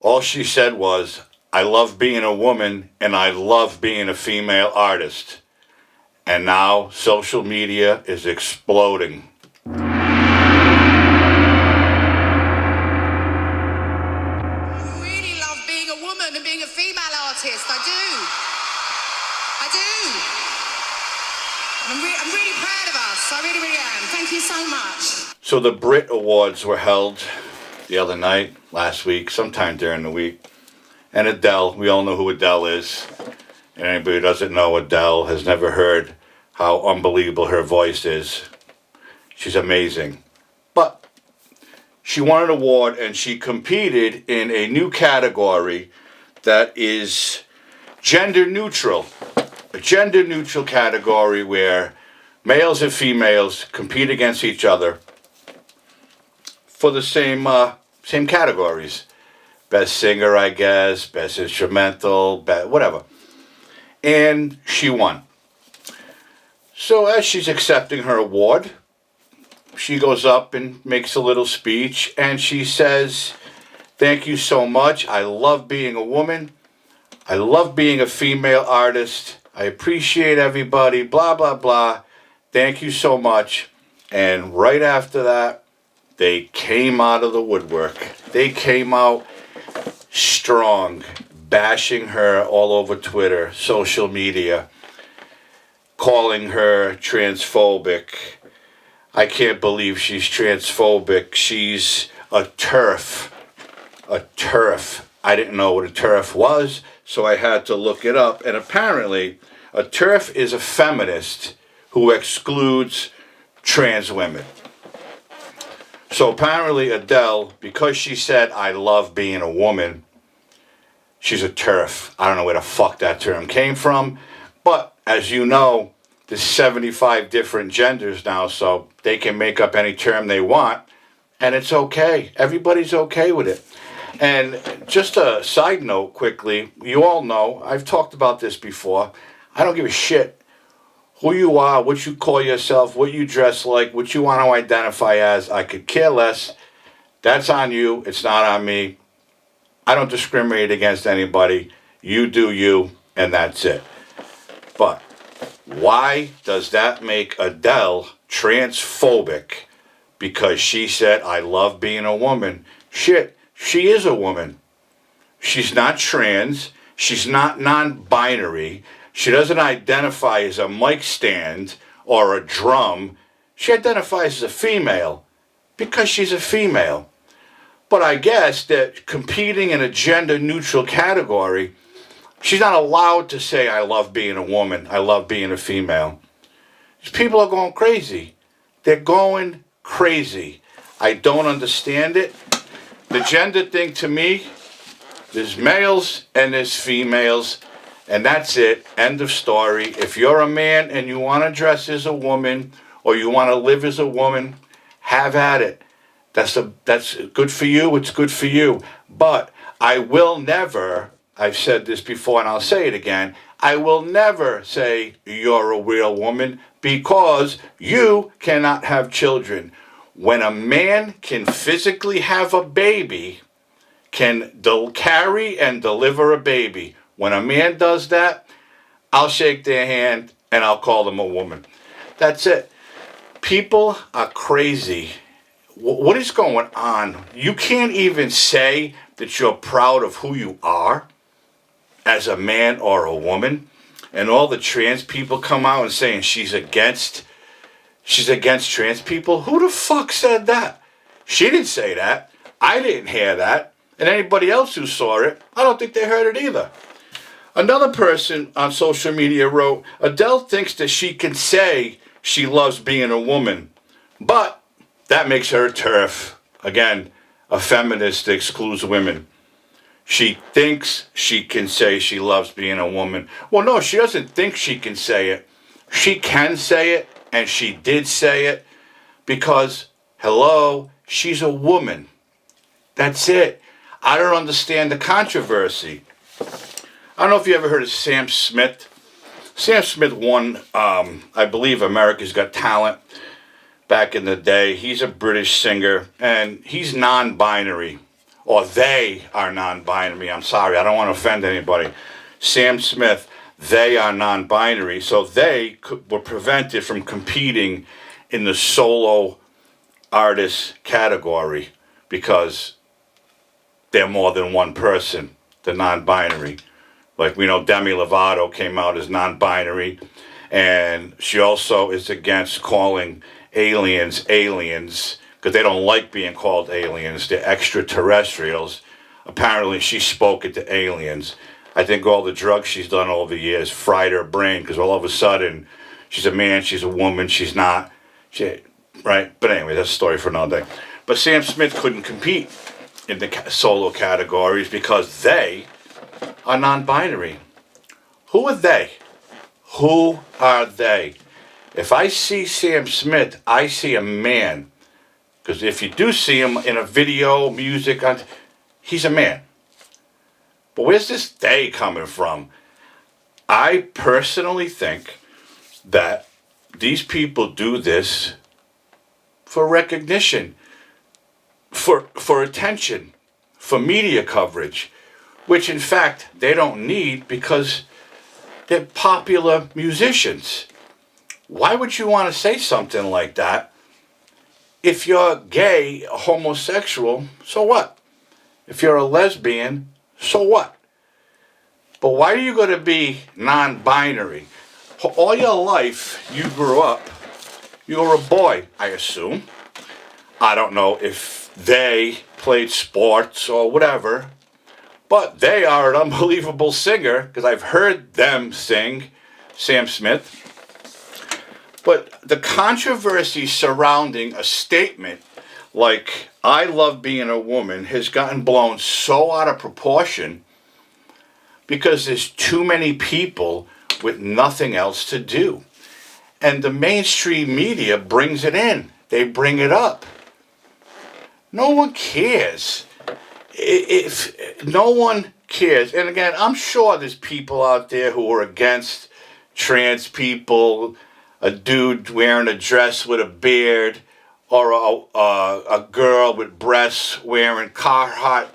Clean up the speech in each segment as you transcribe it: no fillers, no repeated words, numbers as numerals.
All she said was, I love being a woman and I love being a female artist. And now social media is exploding. I really love being a woman and being a female artist. I do. I do. I'm really proud of us. I really, really am. Thank you so much. So the Brit Awards were held the other night, last week, sometime during the week. And Adele, we all know who Adele is. And anybody who doesn't know Adele has never heard how unbelievable her voice is. She's amazing. But she won an award and she competed in a new category that is gender neutral. A gender neutral category where males and females compete against each other for the same categories. Best singer, I guess, best instrumental, whatever. And she won. So as she's accepting her award, she goes up and makes a little speech and she says, thank you so much. I love being a woman. I love being a female artist. I appreciate everybody, blah, blah, blah. Thank you so much. And right after that, they came out of the woodwork. They came out strong, bashing her all over Twitter, social media, calling her transphobic. I can't believe she's transphobic. She's a TERF. A TERF. I didn't know what a TERF was, so I had to look it up. And apparently, a TERF is a feminist who excludes trans women. So apparently Adele, because she said, I love being a woman, she's a TERF. I don't know where the fuck that term came from. But as you know, there's 75 different genders now, so they can make up any term they want. And it's okay. Everybody's okay with it. And just a side note quickly, you all know, I've talked about this before. I don't give a shit who you are, what you call yourself, what you dress like, what you want to identify as. I could care less. That's on you. It's not on me. I don't discriminate against anybody. You do you, and that's it. But why does that make Adele transphobic? Because she said, I love being a woman. Shit, she is a woman. She's not trans. She's not non-binary. She doesn't identify as a mic stand or a drum. She identifies as a female because she's a female. But I guess that competing in a gender-neutral category, she's not allowed to say, I love being a woman, I love being a female. These people are going crazy. They're going crazy. I don't understand it. The gender thing to me, there's males and there's females. And that's it. End of story. If you're a man and you want to dress as a woman or you want to live as a woman, have at it. That's good for you. It's good for you. But I will never, I've said this before and I'll say it again, I will never say you're a real woman because you cannot have children. When a man can physically have a baby, can carry and deliver a baby, when a man does that, I'll shake their hand and I'll call them a woman. That's it. People are crazy. What is going on? You can't even say that you're proud of who you are as a man or a woman. And all the trans people come out and saying she's against trans people. Who the fuck said that? She didn't say that. I didn't hear that. And anybody else who saw it, I don't think they heard it either. Another person on social media wrote, Adele thinks that she can say she loves being a woman, but that makes her a TERF. Again, a feminist that excludes women. She thinks she can say she loves being a woman. Well, no, she doesn't think she can say it. She can say it, and she did say it, because, hello, she's a woman. That's it. I don't understand the controversy. I don't know if you ever heard of Sam Smith. Sam Smith won, I believe, America's Got Talent back in the day. He's a British singer, and he's non-binary. or they are non-binary. I'm sorry, I don't want to offend anybody. Sam Smith, they are non-binary, so they were prevented from competing in the solo artist category because they're more than one person, the non-binary. Like we know Demi Lovato came out as non-binary, and she also is against calling aliens aliens because they don't like being called aliens. They're extraterrestrials. Apparently, she spoke it to aliens. I think all the drugs she's done over the years fried her brain because all of a sudden she's a man, she's a woman, she's not. Right? But anyway, that's a story for another day. But Sam Smith couldn't compete in the solo categories because they are non-binary. Who are they? Who are they? If I see Sam Smith, I see a man. Because if you do see him in a video, music, he's a man. But where's this they coming from? I personally think that these people do this for recognition, for attention, for media coverage, which in fact they don't need because they're popular musicians. Why would you want to say something like that? If you're gay, homosexual, so what? If you're a lesbian, so what? But why are you going to be non-binary? All your life, you grew up, you were a boy, I assume. I don't know if they played sports or whatever, but they are an unbelievable singer because I've heard them sing, Sam Smith. But the controversy surrounding a statement like, I love being a woman, has gotten blown so out of proportion because there's too many people with nothing else to do. And the mainstream media brings it in. They bring it up. No one cares. If no one cares, and again, I'm sure there's people out there who are against trans people, a dude wearing a dress with a beard, or a girl with breasts wearing Carhartt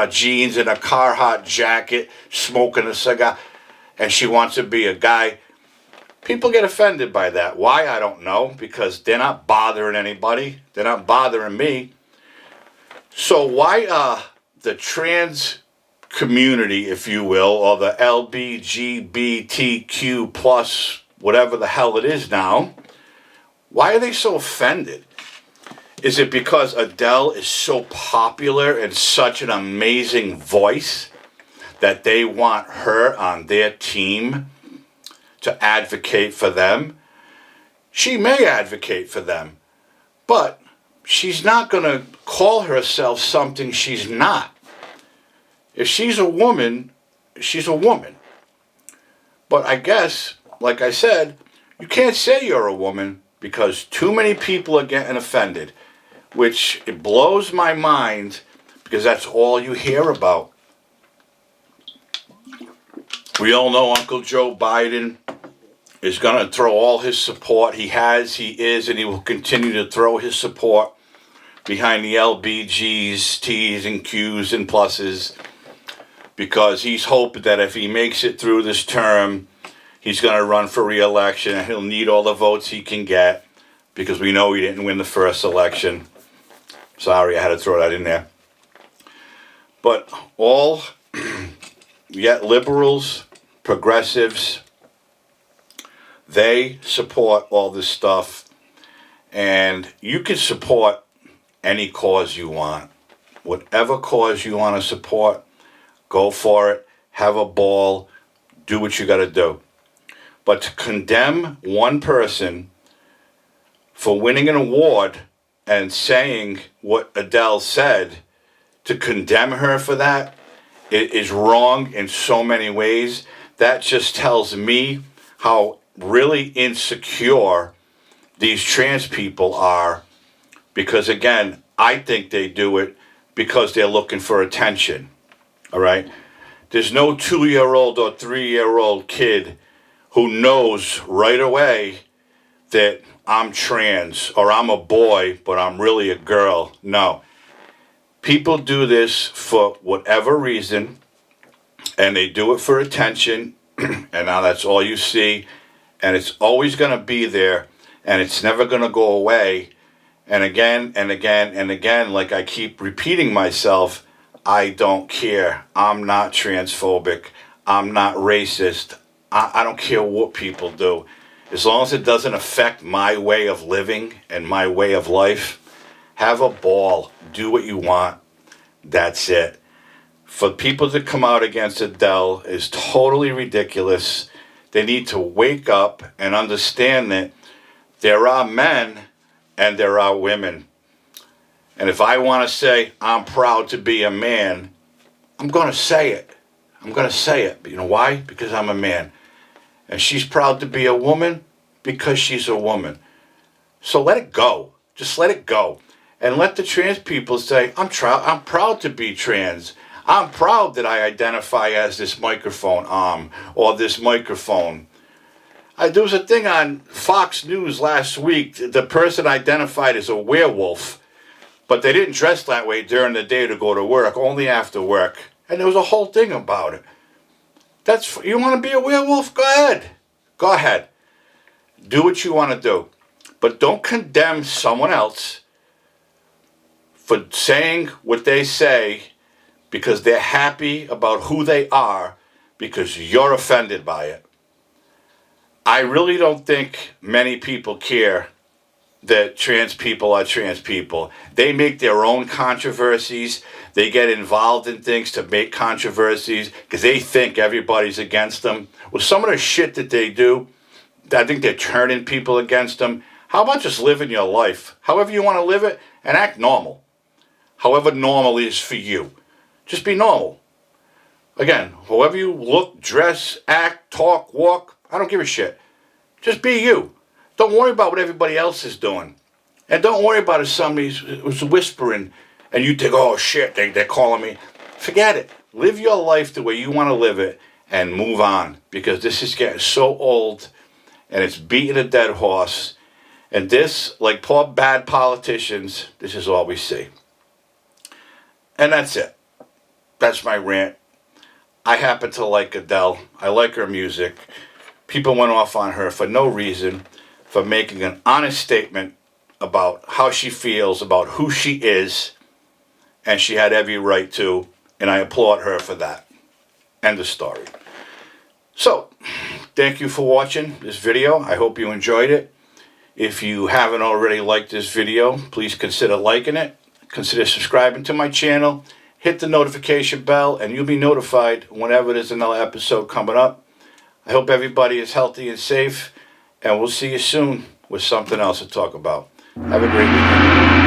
jeans and a Carhartt jacket, smoking a cigar, and she wants to be a guy. People get offended by that. Why? I don't know, because they're not bothering anybody. They're not bothering me. So why the trans community, if you will, or the LBGBTQ plus, whatever the hell it is now, why are they so offended? Is it because Adele is so popular and such an amazing voice that they want her on their team to advocate for them? She may advocate for them, but she's not going to call herself something she's not. If she's a woman, she's a woman. But I guess, like I said, you can't say you're a woman because too many people are getting offended, which it blows my mind because that's all you hear about. We all know Uncle Joe Biden is going to throw all his support. He has, he is, and he will continue to throw his support behind the LBGs, T's, and Q's, and pluses, because he's hoping that if he makes it through this term, he's going to run for re-election, and he'll need all the votes he can get, because we know he didn't win the first election. Sorry, I had to throw that in there. But all, yet liberals, progressives, they support all this stuff, and you can support any cause you want. Whatever cause you want to support, go for it, have a ball, do what you got to do. But to condemn one person for winning an award and saying what Adele said, to condemn her for that, it is wrong in so many ways. That just tells me how really insecure these trans people are, because again, I think they do it because they're looking for attention. All right? There's no 2-year-old or 3-year-old kid who knows right away that I'm trans or I'm a boy, but I'm really a girl. No. People do this for whatever reason, and they do it for attention, and now that's all you see, and it's always going to be there, and it's never going to go away. And again and again and again, like I keep repeating myself, I don't care. I'm not transphobic. I'm not racist. I don't care what people do. As long as it doesn't affect my way of living and my way of life, have a ball. Do what you want. That's it. For people to come out against Adele is totally ridiculous. They need to wake up and understand that there are men and there are women. And if I want to say I'm proud to be a man, I'm going to say it. I'm going to say it. But you know why? Because I'm a man. And she's proud to be a woman because she's a woman. So let it go. Just let it go. And let the trans people say, I'm proud to be trans. I'm proud that I identify as this microphone arm or this microphone. There was a thing on Fox News last week. The person identified as a werewolf, but they didn't dress that way during the day to go to work, only after work. And there was a whole thing about it. You want to be a werewolf? Go ahead. Go ahead. Do what you want to do. But don't condemn someone else for saying what they say because they're happy about who they are because you're offended by it. I really don't think many people care that trans people are trans people. They make their own controversies. They get involved in things to make controversies because they think everybody's against them. With some of the shit that they do, I think they're turning people against them. How about just living your life? However you want to live it and act normal. However normal is for you. Just be normal. Again, however you look, dress, act, talk, walk, I don't give a shit. Just be you. Don't worry about what everybody else is doing. And don't worry about if somebody's whispering and you think, oh shit, they're calling me. Forget it. Live your life the way you want to live it and move on. Because this is getting so old and it's beating a dead horse. And this, like poor bad politicians, this is all we see. And that's it. That's my rant. I happen to like Adele. I like her music. People went off on her for no reason, for making an honest statement about how she feels, about who she is, and she had every right to, and I applaud her for that. End of story. So, thank you for watching this video. I hope you enjoyed it. If you haven't already liked this video, please consider liking it. Consider subscribing to my channel. Hit the notification bell and you'll be notified whenever there's another episode coming up. I hope everybody is healthy and safe, and we'll see you soon with something else to talk about. Have a great weekend.